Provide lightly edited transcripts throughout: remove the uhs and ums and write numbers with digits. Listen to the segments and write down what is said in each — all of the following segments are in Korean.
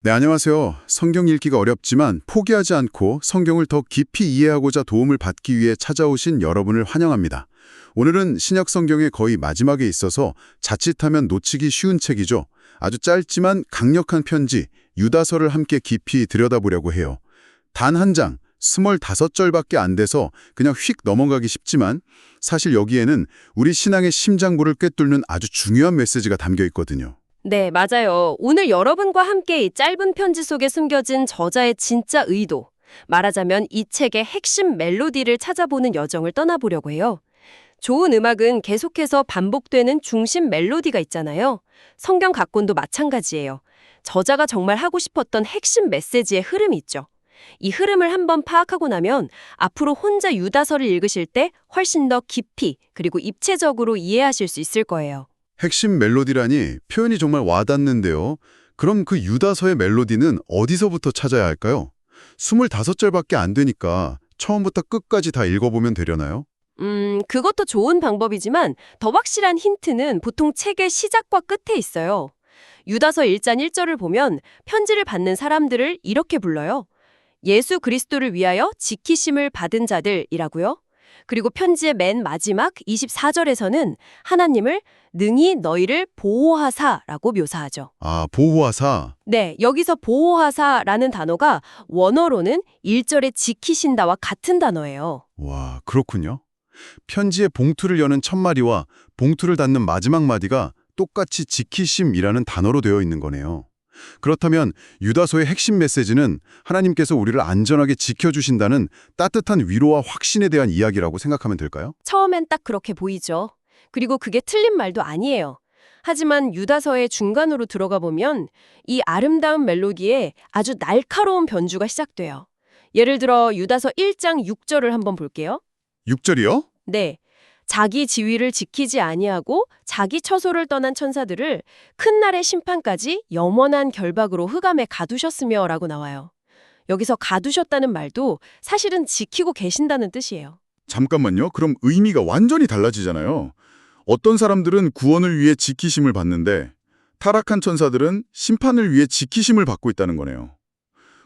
네, 안녕하세요. 성경 읽기가 어렵지만 포기하지 않고 성경을 더 깊이 이해하고자 도움을 받기 위해 찾아오신 여러분을 환영합니다. 오늘은 신약 성경의 거의 마지막에 있어서 자칫하면 놓치기 쉬운 책이죠. 아주 짧지만 강력한 편지, 유다서를 함께 깊이 들여다보려고 해요. 단 한 장, 25절밖에 안 돼서 그냥 휙 넘어가기 쉽지만 사실 여기에는 우리 신앙의 심장부를 꿰뚫는 아주 중요한 메시지가 담겨 있거든요. 네, 맞아요. 오늘 여러분과 함께 이 짧은 편지 속에 숨겨진 저자의 진짜 의도, 말하자면 이 책의 핵심 멜로디를 찾아보는 여정을 떠나보려고 해요. 좋은 음악은 계속해서 반복되는 중심 멜로디가 있잖아요. 성경 각본도 마찬가지예요. 저자가 정말 하고 싶었던 핵심 메시지의 흐름이 있죠. 이 흐름을 한번 파악하고 나면 앞으로 혼자 유다서를 읽으실 때 훨씬 더 깊이 그리고 입체적으로 이해하실 수 있을 거예요. 핵심 멜로디라니 표현이 정말 와닿는데요. 그럼 그 유다서의 멜로디는 어디서부터 찾아야 할까요? 25절밖에 안 되니까 처음부터 끝까지 다 읽어보면 되려나요? 그것도 좋은 방법이지만 더 확실한 힌트는 보통 책의 시작과 끝에 있어요. 유다서 1장 1절을 보면 편지를 받는 사람들을 이렇게 불러요. 예수 그리스도를 위하여 지키심을 받은 자들이라고요. 그리고 편지의 맨 마지막 24절에서는 하나님을 능히 너희를 보호하사라고 묘사하죠. 아, 보호하사. 네, 여기서 보호하사라는 단어가 원어로는 1절에 지키신다와 같은 단어예요. 와, 그렇군요. 편지의 봉투를 여는 첫 마디와 봉투를 닫는 마지막 마디가 똑같이 지키심이라는 단어로 되어 있는 거네요. 그렇다면 유다서의 핵심 메시지는 하나님께서 우리를 안전하게 지켜주신다는 따뜻한 위로와 확신에 대한 이야기라고 생각하면 될까요? 처음엔 딱 그렇게 보이죠. 그리고 그게 틀린 말도 아니에요. 하지만 유다서의 중간으로 들어가 보면 이 아름다운 멜로디에 아주 날카로운 변주가 시작돼요. 예를 들어 유다서 1장 6절을 한번 볼게요. 6절이요? 네. 자기 지위를 지키지 아니하고 자기 처소를 떠난 천사들을 큰 날의 심판까지 영원한 결박으로 흑암에 가두셨으며 라고 나와요. 여기서 가두셨다는 말도 사실은 지키고 계신다는 뜻이에요. 잠깐만요. 그럼 의미가 완전히 달라지잖아요. 어떤 사람들은 구원을 위해 지키심을 받는데 타락한 천사들은 심판을 위해 지키심을 받고 있다는 거네요.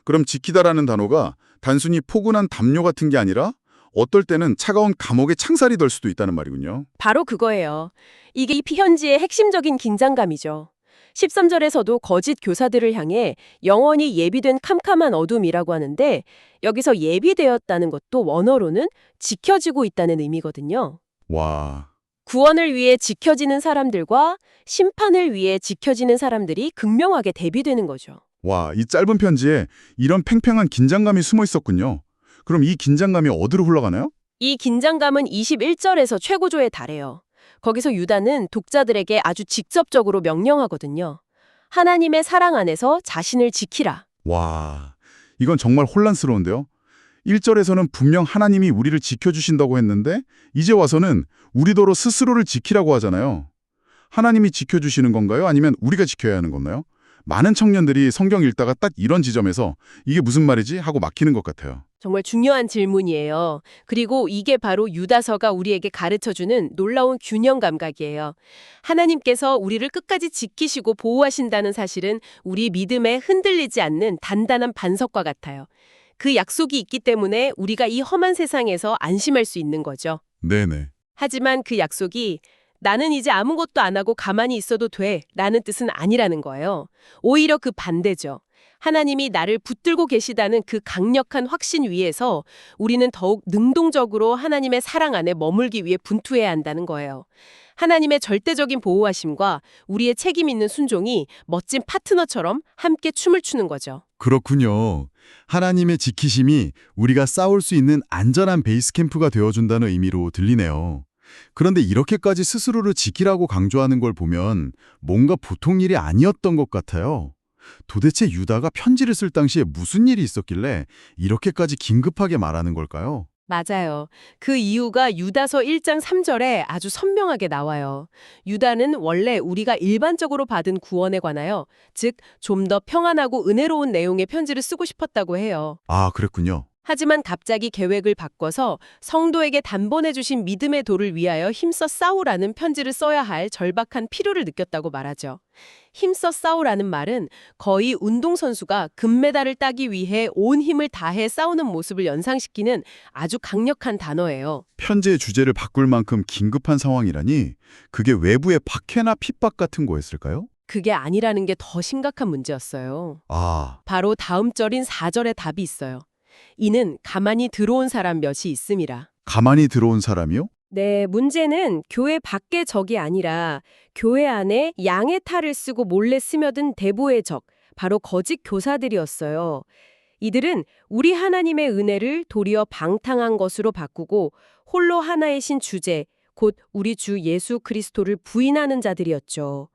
그럼 지키다라는 단어가 단순히 포근한 담요 같은 게 아니라 어떨 때는 차가운 감옥의 창살이 될 수도 있다는 말이군요. 바로 그거예요. 이게 이 편지의 핵심적인 긴장감이죠. 13절에서도 거짓 교사들을 향해 영원히 예비된 캄캄한 어둠이라고 하는데 여기서 예비되었다는 것도 원어로는 지켜지고 있다는 의미거든요. 와, 구원을 위해 지켜지는 사람들과 심판을 위해 지켜지는 사람들이 극명하게 대비되는 거죠. 이 짧은 편지에 이런 팽팽한 긴장감이 숨어 있었군요. 그럼 이 긴장감이 어디로 흘러가나요? 이 긴장감은 21절에서 최고조에 달해요. 거기서 유다는 독자들에게 아주 직접적으로 명령하거든요. 하나님의 사랑 안에서 자신을 지키라. 와, 이건 정말 혼란스러운데요. 1절에서는 분명 하나님이 우리를 지켜주신다고 했는데 이제 와서는 우리더러 스스로를 지키라고 하잖아요. 하나님이 지켜주시는 건가요? 아니면 우리가 지켜야 하는 건가요? 많은 청년들이 성경 읽다가 딱 이런 지점에서 이게 무슨 말이지? 하고 막히는 것 같아요. 정말 중요한 질문이에요. 그리고 이게 바로 유다서가 우리에게 가르쳐주는 놀라운 균형 감각이에요. 하나님께서 우리를 끝까지 지키시고 보호하신다는 사실은 우리 믿음에 흔들리지 않는 단단한 반석과 같아요. 그 약속이 있기 때문에 우리가 이 험한 세상에서 안심할 수 있는 거죠. 네네. 하지만 그 약속이 나는 이제 아무것도 안 하고 가만히 있어도 돼 라는 뜻은 아니라는 거예요. 오히려 그 반대죠. 하나님이 나를 붙들고 계시다는 그 강력한 확신 위에서 우리는 더욱 능동적으로 하나님의 사랑 안에 머물기 위해 분투해야 한다는 거예요. 하나님의 절대적인 보호하심과 우리의 책임 있는 순종이 멋진 파트너처럼 함께 춤을 추는 거죠. 그렇군요. 하나님의 지키심이 우리가 싸울 수 있는 안전한 베이스 캠프가 되어준다는 의미로 들리네요. 그런데 이렇게까지 스스로를 지키라고 강조하는 걸 보면 뭔가 보통 일이 아니었던 것 같아요. 도대체 유다가 편지를 쓸 당시에 무슨 일이 있었길래 이렇게까지 긴급하게 말하는 걸까요? 맞아요. 그 이유가 유다서 1장 3절에 아주 선명하게 나와요. 유다는 원래 우리가 일반적으로 받은 구원에 관하여, 즉 좀 더 평안하고 은혜로운 내용의 편지를 쓰고 싶었다고 해요. 아, 그랬군요. 하지만 갑자기 계획을 바꿔서 성도에게 단번에 주신 믿음의 도를 위하여 힘써 싸우라는 편지를 써야 할 절박한 필요를 느꼈다고 말하죠. 힘써 싸우라는 말은 거의 운동선수가 금메달을 따기 위해 온 힘을 다해 싸우는 모습을 연상시키는 아주 강력한 단어예요. 편지의 주제를 바꿀 만큼 긴급한 상황이라니 그게 외부의 박해나 핍박 같은 거였을까요? 그게 아니라는 게 더 심각한 문제였어요. 아, 바로 다음 절인 4절에 답이 있어요. 이는 가만히 들어온 사람 몇이 있음이라. 가만히 들어온 사람이요? 네, 문제는 교회 밖의 적이 아니라 교회 안에 양의 탈을 쓰고 몰래 스며든 대보의 적, 바로 거짓 교사들이었어요. 이들은 우리 하나님의 은혜를 도리어 방탕한 것으로 바꾸고 홀로 하나의 신 주제, 곧 우리 주 예수 그리스도를 부인하는 자들이었죠.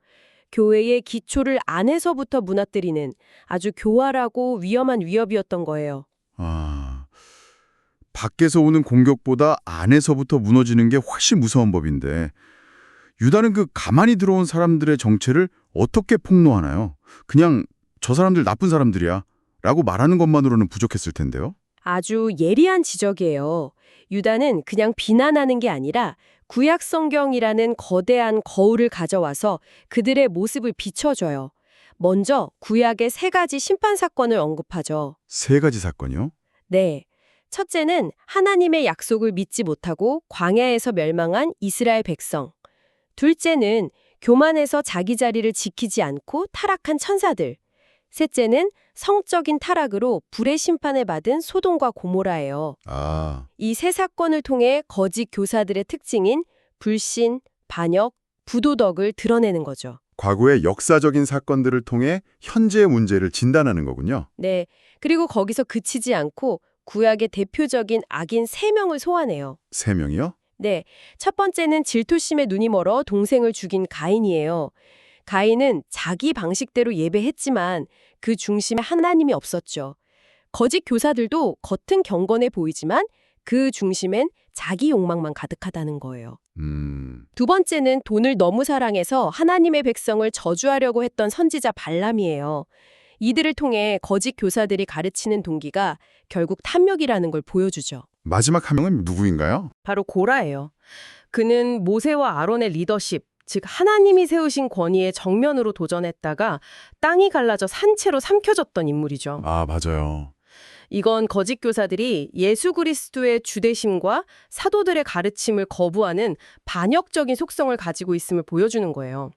교회의 기초를 안에서부터 무너뜨리는 아주 교활하고 위험한 위협이었던 거예요. 아, 밖에서 오는 공격보다 안에서부터 무너지는 게 훨씬 무서운 법인데 유다는 그 가만히 들어온 사람들의 정체를 어떻게 폭로하나요? 그냥 저 사람들 나쁜 사람들이야 라고 말하는 것만으로는 부족했을 텐데요. 아주 예리한 지적이에요. 유다는 그냥 비난하는 게 아니라 구약 성경이라는 거대한 거울을 가져와서 그들의 모습을 비춰줘요. 먼저 구약의 3가지 심판 사건을 언급하죠. 3가지 사건이요? 네. 첫째는 하나님의 약속을 믿지 못하고 광야에서 멸망한 이스라엘 백성. 둘째는 교만해서 자기 자리를 지키지 않고 타락한 천사들. 셋째는 성적인 타락으로 불의 심판을 받은 소돔과 고모라예요. 아, 이 3사건을 통해 거짓 교사들의 특징인 불신, 반역, 부도덕을 드러내는 거죠. 과거의 역사적인 사건들을 통해 현재의 문제를 진단하는 거군요. 네. 그리고 거기서 그치지 않고 구약의 대표적인 악인 3명을 소환해요. 3명이요? 네. 첫 번째는 질투심에 눈이 멀어 동생을 죽인 가인이에요. 가인은 자기 방식대로 예배했지만 그 중심에 하나님이 없었죠. 거짓 교사들도 겉은 경건해 보이지만 그 중심엔 자기 욕망만 가득하다는 거예요. 두 번째는 돈을 너무 사랑해서 하나님의 백성을 저주하려고 했던 선지자 발람이에요. 이들을 통해 거짓 교사들이 가르치는 동기가 결국 탐욕이라는 걸 보여주죠. 마지막 한 명은 누구인가요? 바로 고라예요. 그는 모세와 아론의 리더십, 즉 하나님이 세우신 권위에 정면으로 도전했다가 땅이 갈라져 산채로 삼켜졌던 인물이죠. 아, 맞아요. 이건 거짓 교사들이 예수 그리스도의 주대심과 사도들의 가르침을 거부하는 반역적인 속성을 가지고 있음을 보여주는 거예요.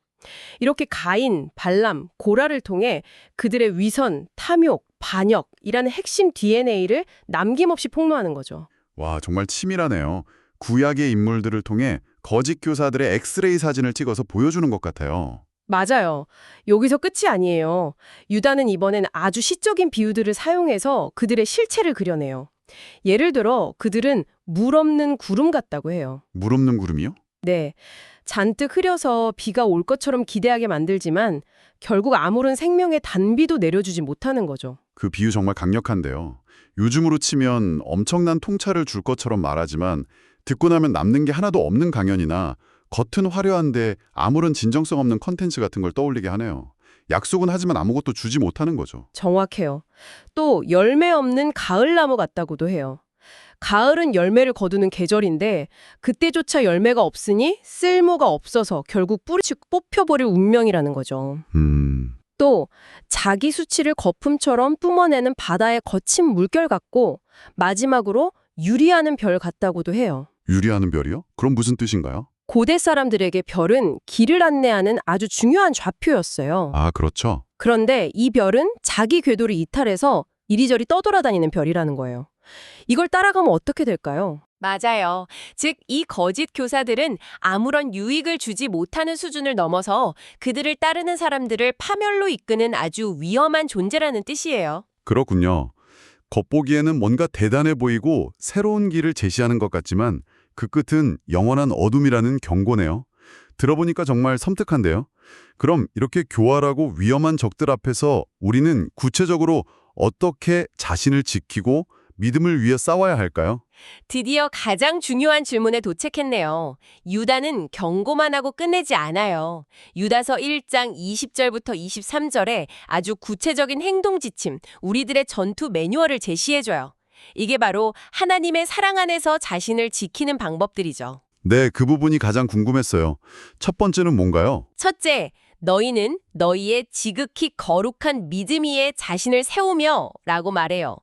이렇게 가인, 발람, 고라를 통해 그들의 위선, 탐욕, 반역이라는 핵심 DNA를 남김없이 폭로하는 거죠. 와, 정말 치밀하네요. 구약의 인물들을 통해 거짓 교사들의 엑스레이 사진을 찍어서 보여주는 것 같아요. 맞아요. 여기서 끝이 아니에요. 유다는 이번엔 아주 시적인 비유들을 사용해서 그들의 실체를 그려내요. 예를 들어 그들은 물 없는 구름 같다고 해요. 물 없는 구름이요? 네. 잔뜩 흐려서 비가 올 것처럼 기대하게 만들지만 결국 아무런 생명의 단비도 내려주지 못하는 거죠. 그 비유 정말 강력한데요. 요즘으로 치면 엄청난 통찰을 줄 것처럼 말하지만 듣고 나면 남는 게 하나도 없는 강연이나 겉은 화려한데 아무런 진정성 없는 컨텐츠 같은 걸 떠올리게 하네요. 약속은 하지만 아무것도 주지 못하는 거죠. 정확해요. 또 열매 없는 가을나무 같다고도 해요. 가을은 열매를 거두는 계절인데 그때조차 열매가 없으니 쓸모가 없어서 결국 뿌리치고 뽑혀버릴 운명이라는 거죠. 또 자기 수치를 거품처럼 뿜어내는 바다의 거친 물결 같고 마지막으로 유리하는 별 같다고도 해요. 유리하는 별이요? 그럼 무슨 뜻인가요? 고대 사람들에게 별은 길을 안내하는 아주 중요한 좌표였어요. 아, 그렇죠. 그런데 이 별은 자기 궤도를 이탈해서 이리저리 떠돌아다니는 별이라는 거예요. 이걸 따라가면 어떻게 될까요? 맞아요. 즉, 이 거짓 교사들은 아무런 유익을 주지 못하는 수준을 넘어서 그들을 따르는 사람들을 파멸로 이끄는 아주 위험한 존재라는 뜻이에요. 그렇군요. 겉보기에는 뭔가 대단해 보이고 새로운 길을 제시하는 것 같지만 그 끝은 영원한 어둠이라는 경고네요. 들어보니까 정말 섬뜩한데요. 그럼 이렇게 교활하고 위험한 적들 앞에서 우리는 구체적으로 어떻게 자신을 지키고 믿음을 위해 싸워야 할까요? 드디어 가장 중요한 질문에 도착했네요. 유다는 경고만 하고 끝내지 않아요. 유다서 1장 20절부터 23절에 아주 구체적인 행동 지침, 우리들의 전투 매뉴얼을 제시해줘요. 이게 바로 하나님의 사랑 안에서 자신을 지키는 방법들이죠. 네, 그 부분이 가장 궁금했어요. 첫 번째는 뭔가요? 첫째, 너희는 너희의 지극히 거룩한 믿음 위에 자신을 세우며 라고 말해요.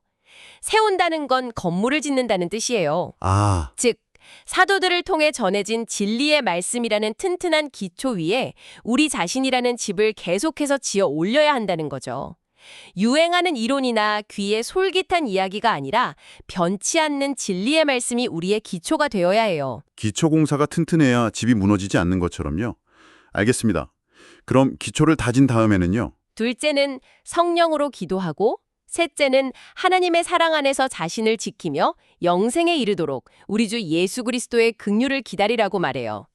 세운다는 건 건물을 짓는다는 뜻이에요. 아, 즉, 사도들을 통해 전해진 진리의 말씀이라는 튼튼한 기초 위에 우리 자신이라는 집을 계속해서 지어 올려야 한다는 거죠. 유행하는 이론이나 귀에 솔깃한 이야기가 아니라 변치 않는 진리의 말씀이 우리의 기초가 되어야 해요. 기초 공사가 튼튼해야 집이 무너지지 않는 것처럼요. 알겠습니다. 그럼 기초를 다진 다음에는요. 둘째는 성령으로 기도하고, 셋째는 하나님의 사랑 안에서 자신을 지키며 영생에 이르도록 우리 주 예수 그리스도의 긍휼을 기다리라고 말해요.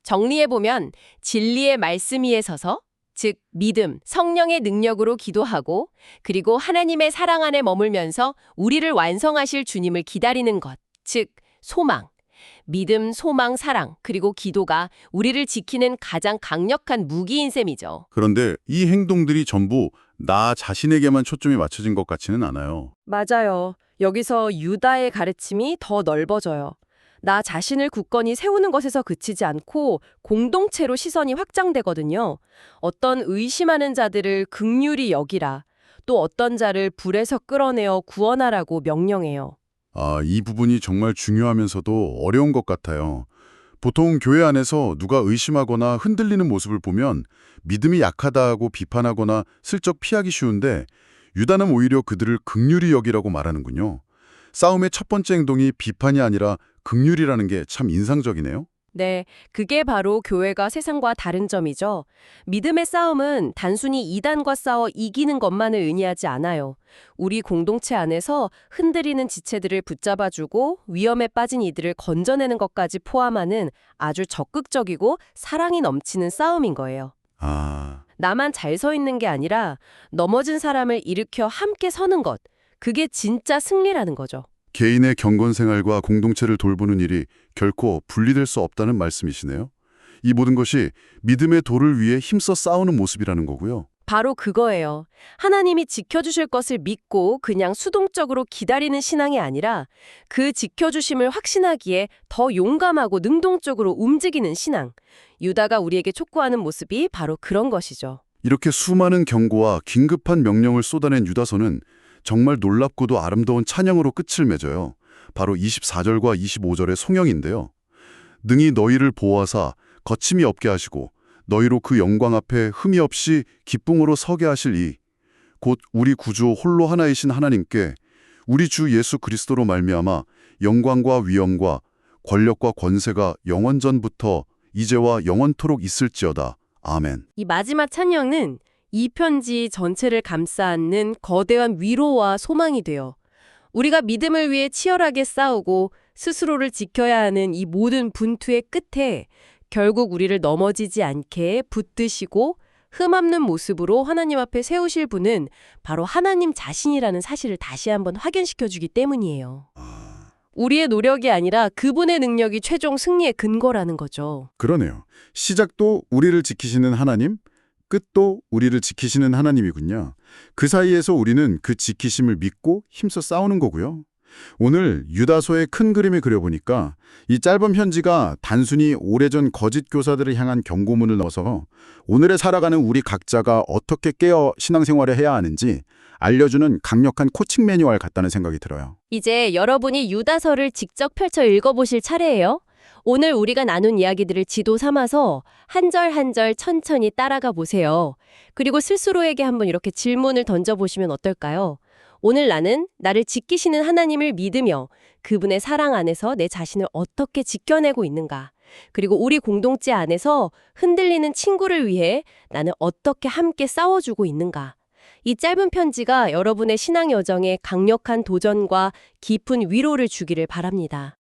정리해보면 진리의 말씀 위에 서서, 즉 믿음, 성령의 능력으로 기도하고, 그리고 하나님의 사랑 안에 머물면서 우리를 완성하실 주님을 기다리는 것, 즉 소망. 믿음, 소망, 사랑, 그리고 기도가 우리를 지키는 가장 강력한 무기인 셈이죠. 그런데 이 행동들이 전부 나 자신에게만 초점이 맞춰진 것 같지는 않아요. 맞아요. 여기서 유다의 가르침이 더 넓어져요. 나 자신을 굳건히 세우는 것에서 그치지 않고 공동체로 시선이 확장되거든요. 어떤 의심하는 자들을 긍휼히 여기라. 또 어떤 자를 불에서 끌어내어 구원하라고 명령해요. 아, 이 부분이 정말 중요하면서도 어려운 것 같아요. 보통 교회 안에서 누가 의심하거나 흔들리는 모습을 보면 믿음이 약하다고 비판하거나 슬쩍 피하기 쉬운데 유다는 오히려 그들을 긍휼히 여기라고 말하는군요. 싸움의 첫 번째 행동이 비판이 아니라 긍휼이라는 게 참 인상적이네요. 네, 그게 바로 교회가 세상과 다른 점이죠. 믿음의 싸움은 단순히 이단과 싸워 이기는 것만을 의미하지 않아요. 우리 공동체 안에서 흔들리는 지체들을 붙잡아주고 위험에 빠진 이들을 건져내는 것까지 포함하는 아주 적극적이고 사랑이 넘치는 싸움인 거예요. 아, 나만 잘 서 있는 게 아니라 넘어진 사람을 일으켜 함께 서는 것, 그게 진짜 승리라는 거죠. 개인의 경건 생활과 공동체를 돌보는 일이 결코 분리될 수 없다는 말씀이시네요. 이 모든 것이 믿음의 도를 위해 힘써 싸우는 모습이라는 거고요. 바로 그거예요. 하나님이 지켜주실 것을 믿고 그냥 수동적으로 기다리는 신앙이 아니라 그 지켜주심을 확신하기에 더 용감하고 능동적으로 움직이는 신앙. 유다가 우리에게 촉구하는 모습이 바로 그런 것이죠. 이렇게 수많은 경고와 긴급한 명령을 쏟아낸 유다서는 정말 놀랍고도 아름다운 찬양으로 끝을 맺어요. 바로 24절과 25절의 송영인데요. 능히 너희를 보호하사 거침이 없게 하시고 너희로 그 영광 앞에 흠이 없이 기쁨으로 서게 하실 이 곧 우리 구주 홀로 하나이신 하나님께 우리 주 예수 그리스도로 말미암아 영광과 위엄과 권력과 권세가 영원전부터 이제와 영원토록 있을지어다. 아멘. 이 마지막 찬양은 이 편지 전체를 감싸 안는 거대한 위로와 소망이 돼요. 우리가 믿음을 위해 치열하게 싸우고 스스로를 지켜야 하는 이 모든 분투의 끝에 결국 우리를 넘어지지 않게 붙드시고 흠없는 모습으로 하나님 앞에 세우실 분은 바로 하나님 자신이라는 사실을 다시 한번 확인시켜주기 때문이에요. 우리의 노력이 아니라 그분의 능력이 최종 승리의 근거라는 거죠. 그러네요. 시작도 우리를 지키시는 하나님, 끝도 우리를 지키시는 하나님이군요. 그 사이에서 우리는 그 지키심을 믿고 힘써 싸우는 거고요. 오늘 유다서의 큰 그림을 그려보니까 이 짧은 편지가 단순히 오래전 거짓 교사들을 향한 경고문을 넣어서 오늘에 살아가는 우리 각자가 어떻게 깨어 신앙생활을 해야 하는지 알려주는 강력한 코칭 매뉴얼 같다는 생각이 들어요. 이제 여러분이 유다서를 직접 펼쳐 읽어보실 차례예요. 오늘 우리가 나눈 이야기들을 지도 삼아서 한 절 한 절 천천히 따라가 보세요. 그리고 스스로에게 한번 이렇게 질문을 던져보시면 어떨까요? 오늘 나는 나를 지키시는 하나님을 믿으며 그분의 사랑 안에서 내 자신을 어떻게 지켜내고 있는가? 그리고 우리 공동체 안에서 흔들리는 친구를 위해 나는 어떻게 함께 싸워주고 있는가? 이 짧은 편지가 여러분의 신앙 여정에 강력한 도전과 깊은 위로를 주기를 바랍니다.